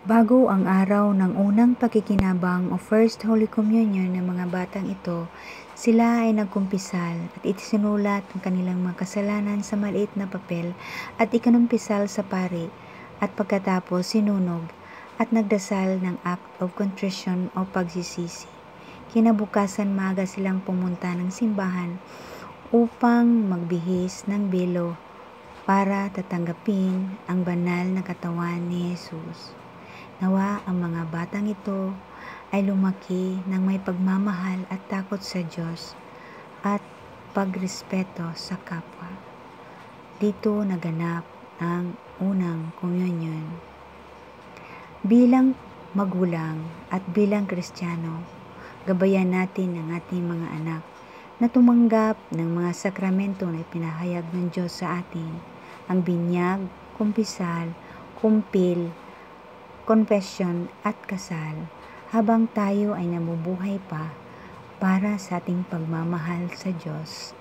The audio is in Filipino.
Bago ang araw ng unang pakikinabang o First Holy Communion ng mga batang ito, sila ay nagkumpisal at itisinulat ang kanilang mga kasalanan sa maliit na papel at ikinumpisal sa pari at pagkatapos sinunog at nagdasal ng act of contrition o pagsisisi. Kinabukasan maaga silang pumunta ng simbahan upang magbihis ng belo para tatanggapin ang banal na katawan ni Jesus. Nawa ang mga batang ito ay lumaki ng may pagmamahal at takot sa Diyos at pagrespeto sa kapwa. Dito naganap ang unang komunyon. Bilang magulang at bilang Kristiyano, gabayan natin ang ating mga anak na tumanggap ng mga sakramento na ipinahayag ng Diyos sa atin, ang binyag, kumpisal, kumpil, confession at kasal, habang tayo ay nabubuhay pa para sa ating pagmamahal sa Diyos.